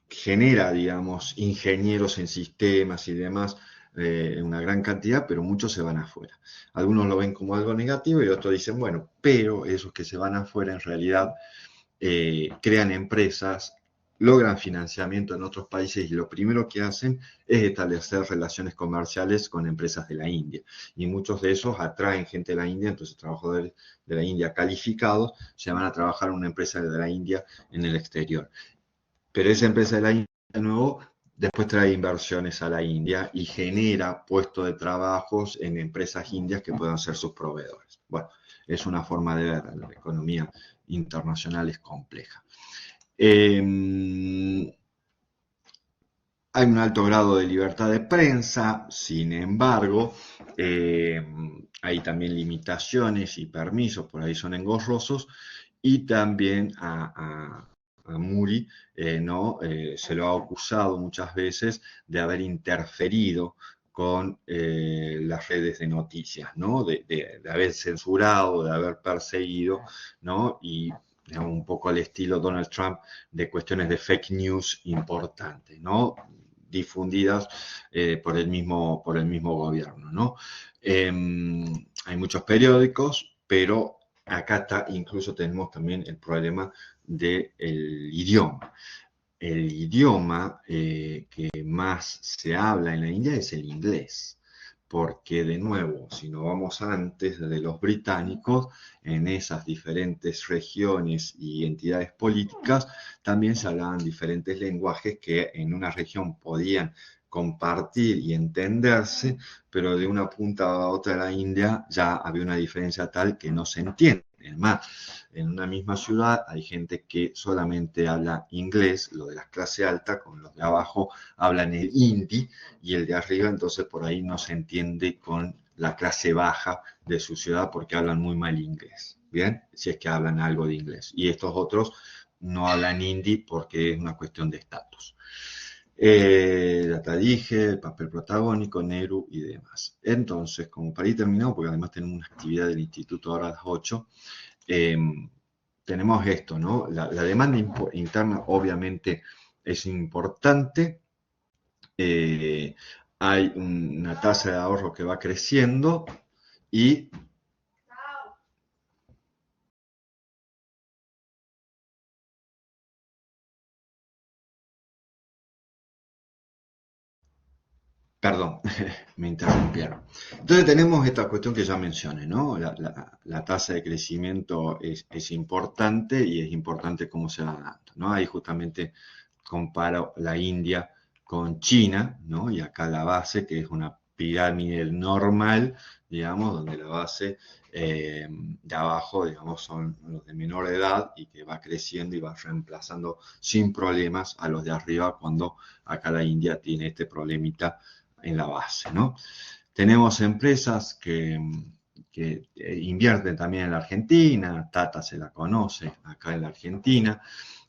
genera, digamos, ingenieros en sistemas y demás, una gran cantidad, pero muchos se van afuera. Algunos lo ven como algo negativo y otros dicen, bueno, pero esos que se van afuera en realidad crean empresas, logran financiamiento en otros países y lo primero que hacen es establecer relaciones comerciales con empresas de la India. Y muchos de esos atraen gente de la India, entonces trabajadores de la India calificados se van a trabajar en una empresa de la India en el exterior. Pero esa empresa de la India, de nuevo, después trae inversiones a la India y genera puestos de trabajos en empresas indias que puedan ser sus proveedores. Bueno, es una forma de ver, la economía internacional es compleja. Hay un alto grado de libertad de prensa, sin embargo, hay también limitaciones y permisos, por ahí son engorrosos, y también a Muri ¿no? Se lo ha acusado muchas veces de haber interferido con las redes de noticias, ¿no? De haber censurado, de haber perseguido, ¿no? Y digamos, un poco al estilo Donald Trump, de cuestiones de fake news importantes, ¿no? Difundidas por el mismo gobierno, ¿no? Hay muchos periódicos, pero acá incluso tenemos también el problema del idioma. El idioma que más se habla en la India es el inglés, porque de nuevo, si nos vamos antes de los británicos, en esas diferentes regiones y entidades políticas también se hablaban diferentes lenguajes que en una región podían compartir y entenderse, pero de una punta a otra de la India ya había una diferencia tal que no se entiende. Es más, en una misma ciudad hay gente que solamente habla inglés, lo de la clase alta, con los de abajo hablan el hindi y el de arriba, entonces por ahí no se entiende con la clase baja de su ciudad porque hablan muy mal inglés, ¿bien? Si es que hablan algo de inglés. Y estos otros no hablan hindi porque es una cuestión de estatus. Ya te dije, el papel protagónico, Nehru y demás. Entonces, como para ir terminado, porque además tenemos una actividad del instituto ahora a las 8, tenemos esto, ¿no? La demanda interna obviamente es importante. Hay una tasa de ahorro que va creciendo y perdón, me interrumpieron. Entonces tenemos esta cuestión que ya mencioné, ¿no? La tasa de crecimiento es importante y es importante cómo se va dando, ¿no? Ahí justamente comparo la India con China, ¿no? Y acá la base, que es una pirámide normal, digamos, donde la base de abajo, digamos, son los de menor edad y que va creciendo y va reemplazando sin problemas a los de arriba cuando acá la India tiene este problemita en la base, ¿no? Tenemos empresas que invierten también en la Argentina, Tata se la conoce acá en la Argentina.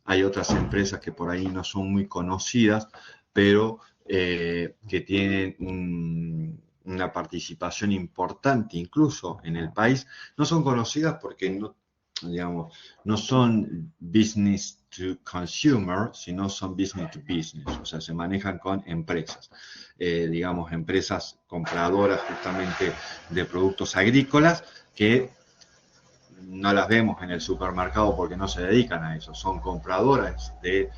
Hay otras empresas que por ahí no son muy conocidas, pero que tienen una participación importante incluso en el país. No son conocidas porque no, digamos, no son business to consumer, sino son business to business, o sea, se manejan con empresas, digamos, empresas compradoras justamente de productos agrícolas que no las vemos en el supermercado porque no se dedican a eso, son compradoras de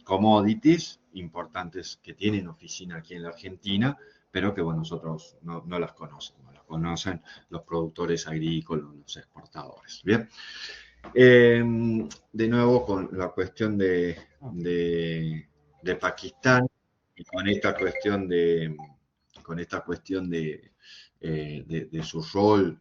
commodities importantes que tienen oficina aquí en la Argentina, pero que bueno, nosotros no las conocemos, las conocen los productores agrícolas, los exportadores. Bien, de nuevo con la cuestión de Pakistán y con esta cuestión de su rol,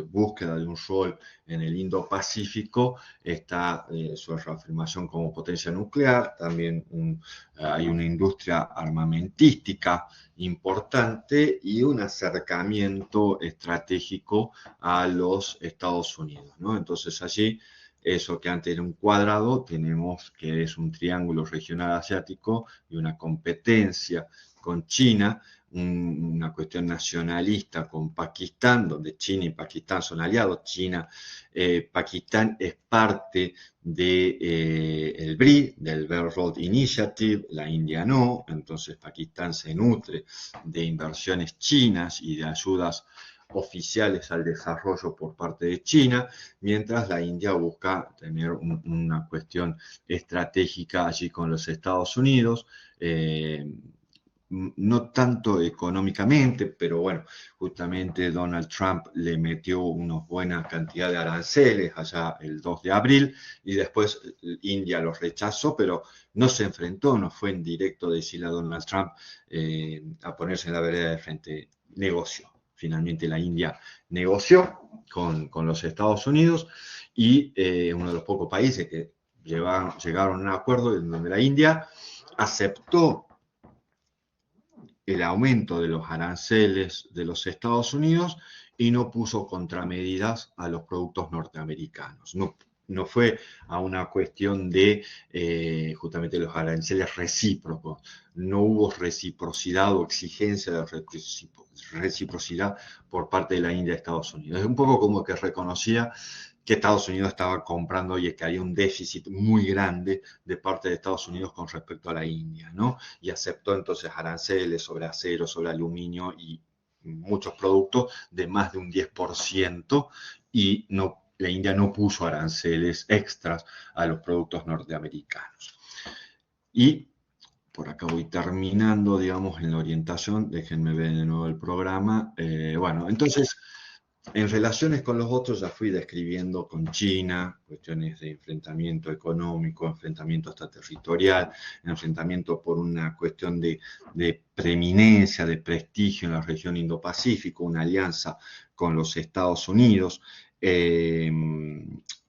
búsqueda de un rol en el Indo-Pacífico, está su reafirmación como potencia nuclear, también hay una industria armamentística importante y un acercamiento estratégico a los Estados Unidos, ¿no? Entonces allí, eso que antes era un cuadrado, tenemos que es un triángulo regional asiático y una competencia con China, una cuestión nacionalista con Pakistán, donde China y Pakistán son aliados. Pakistán es parte del BRI, del Belt Road Initiative, la India no, entonces Pakistán se nutre de inversiones chinas y de ayudas oficiales al desarrollo por parte de China, mientras la India busca tener una cuestión estratégica allí con los Estados Unidos, no tanto económicamente, pero bueno, justamente Donald Trump le metió una buena cantidad de aranceles allá el 2 de abril y después India los rechazó, pero no se enfrentó, no fue en directo decirle a Donald Trump a ponerse en la vereda de frente, negoció. Finalmente la India negoció con los Estados Unidos y uno de los pocos países que llegaron a un acuerdo en donde la India aceptó el aumento de los aranceles de los Estados Unidos y no puso contramedidas a los productos norteamericanos. No fue a una cuestión de justamente los aranceles recíprocos. No hubo reciprocidad o exigencia de reciprocidad por parte de la India a Estados Unidos. Es un poco como que reconocía que Estados Unidos estaba comprando y que había un déficit muy grande de parte de Estados Unidos con respecto a la India, ¿no? Y aceptó entonces aranceles sobre acero, sobre aluminio y muchos productos de más de un 10% y la India no puso aranceles extras a los productos norteamericanos. Y por acá voy terminando, digamos, en la orientación, déjenme ver de nuevo el programa. Bueno, entonces, en relaciones con los otros ya fui describiendo con China, cuestiones de enfrentamiento económico, enfrentamiento hasta territorial, enfrentamiento por una cuestión de preeminencia, de prestigio en la región Indo-Pacífico, una alianza con los Estados Unidos,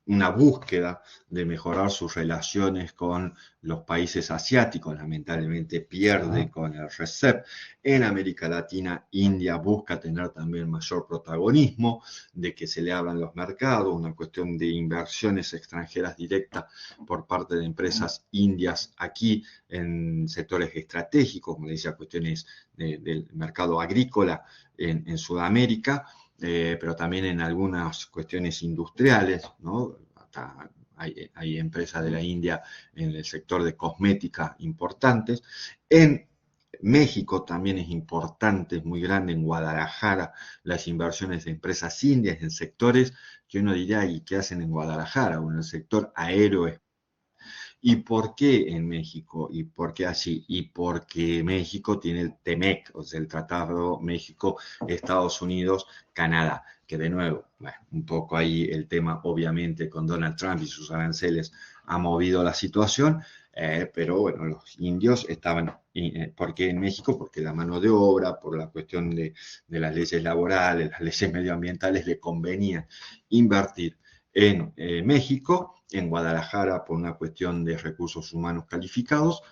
una búsqueda de mejorar sus relaciones con los países asiáticos, lamentablemente pierde con el RCEP. En América Latina, India busca tener también mayor protagonismo, de que se le abran los mercados, una cuestión de inversiones extranjeras directas por parte de empresas indias aquí en sectores estratégicos, como decía, cuestiones del mercado agrícola en Sudamérica, pero también en algunas cuestiones industriales, ¿no? Hasta hay empresas de la India en el sector de cosmética importantes. En México también es importante, es muy grande en Guadalajara las inversiones de empresas indias en sectores que uno diría, ¿y qué hacen en Guadalajara? Bueno, el sector aéreo. ¿Y por qué en México? ¿Y por qué así? Y porque México tiene el TEMEC, o sea, el Tratado México, Estados Unidos, Canadá, que de nuevo, bueno, un poco ahí el tema, obviamente, con Donald Trump y sus aranceles ha movido la situación, pero bueno, los indios estaban, ¿por qué en México? Porque la mano de obra, por la cuestión de las leyes laborales, las leyes medioambientales, le convenía invertir en México, en Guadalajara por una cuestión de recursos humanos calificados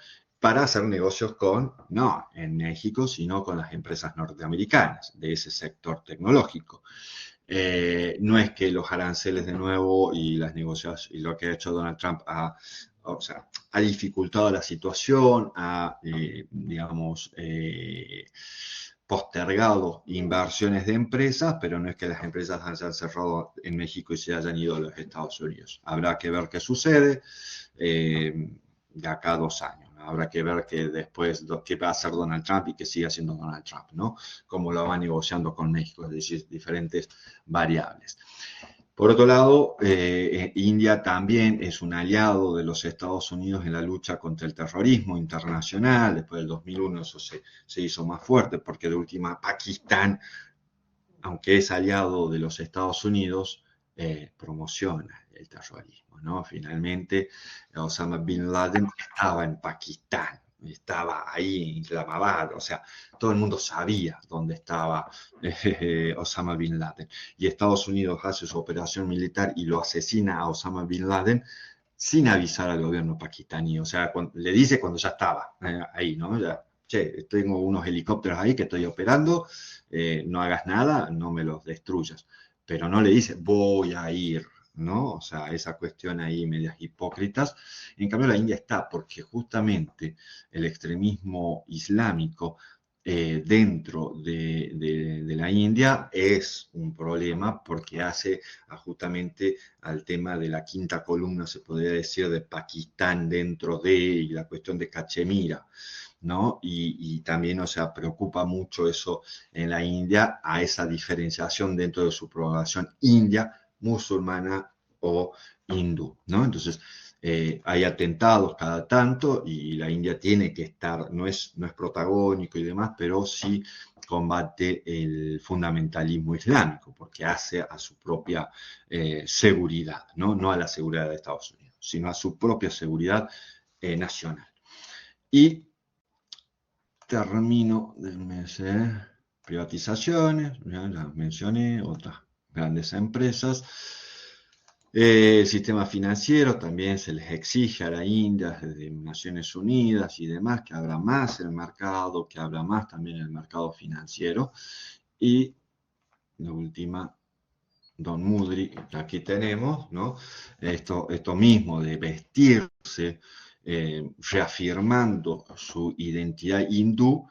para hacer negocios con, no en México, sino con las empresas norteamericanas de ese sector tecnológico. No es que los aranceles de nuevo y las negociaciones y lo que ha hecho Donald Trump o sea, ha dificultado la situación, digamos, postergado inversiones de empresas, pero no es que las empresas hayan cerrado en México y se hayan ido a los Estados Unidos. Habrá que ver qué sucede de acá a 2 años. Habrá que ver que después qué va a hacer Donald Trump y qué sigue haciendo Donald Trump, ¿no? Cómo lo va negociando con México, es decir, diferentes variables. Por otro lado, India también es un aliado de los Estados Unidos en la lucha contra el terrorismo internacional. Después del 2001 eso se hizo más fuerte porque de última Pakistán, aunque es aliado de los Estados Unidos, promociona el terrorismo, ¿no? Finalmente, Osama Bin Laden estaba en Pakistán, estaba ahí en Islamabad, o sea, todo el mundo sabía dónde estaba Osama Bin Laden. Y Estados Unidos hace su operación militar y lo asesina a Osama Bin Laden sin avisar al gobierno pakistaní, o sea, le dice cuando ya estaba ahí, ¿no? Ya, che, tengo unos helicópteros ahí que estoy operando, no hagas nada, no me los destruyas. Pero no le dice, voy a ir, ¿no? O sea, esa cuestión ahí medias hipócritas. En cambio, la India está porque justamente el extremismo islámico dentro de la India es un problema porque hace justamente al tema de la quinta columna, se podría decir, de Pakistán dentro de, y la cuestión de Cachemira, ¿no? Y también, o sea, preocupa mucho eso en la India, a esa diferenciación dentro de su población india, musulmana o hindú, ¿no? Entonces, hay atentados cada tanto y la India tiene que estar, no es protagónico y demás, pero sí combate el fundamentalismo islámico, porque hace a su propia seguridad, ¿no? No a la seguridad de Estados Unidos, sino a su propia seguridad nacional. Y termino de privatizaciones, ya las mencioné, otras grandes empresas. El sistema financiero también se les exige a la India desde Naciones Unidas y demás que abra más el mercado, que abra más también el mercado financiero. Y la última, Don Mudry, que aquí tenemos, ¿no? Esto mismo de vestirse, reafirmando su identidad hindú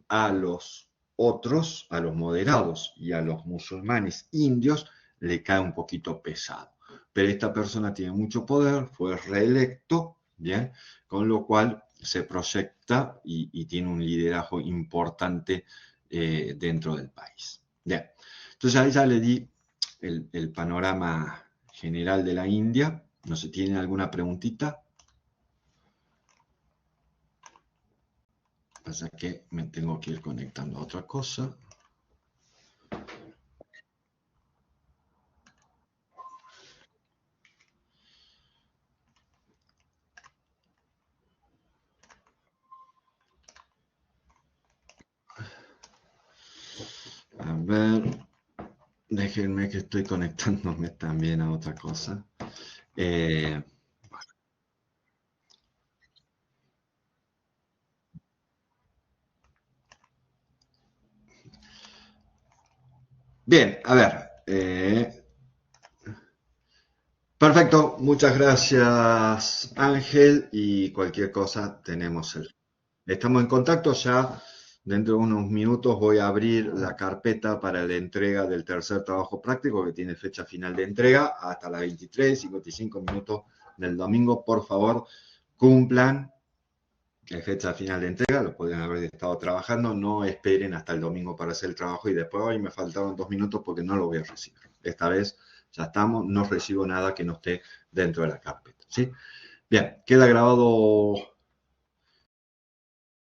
a los otros, a los moderados y a los musulmanes indios, le cae un poquito pesado. Pero esta persona tiene mucho poder, fue reelecto, ¿bien? Con lo cual se proyecta y tiene un liderazgo importante dentro del país. Bien, entonces ahí ya le di el panorama general de la India. No sé, ¿tienen alguna preguntita? Pasa que me tengo que ir conectando a otra cosa. A ver, déjenme que estoy conectándome también a otra cosa. Bien, a ver. Perfecto, muchas gracias Ángel y cualquier cosa tenemos Estamos en contacto ya. Dentro de unos minutos voy a abrir la carpeta para la entrega del tercer trabajo práctico que tiene fecha final de entrega hasta las 23:55 del domingo. Por favor, cumplan la fecha final de entrega, lo pueden haber estado trabajando, no esperen hasta el domingo para hacer el trabajo y después hoy me faltaron 2 minutos porque no lo voy a recibir. Esta vez ya estamos, no recibo nada que no esté dentro de la carpeta, ¿sí? Bien, queda grabado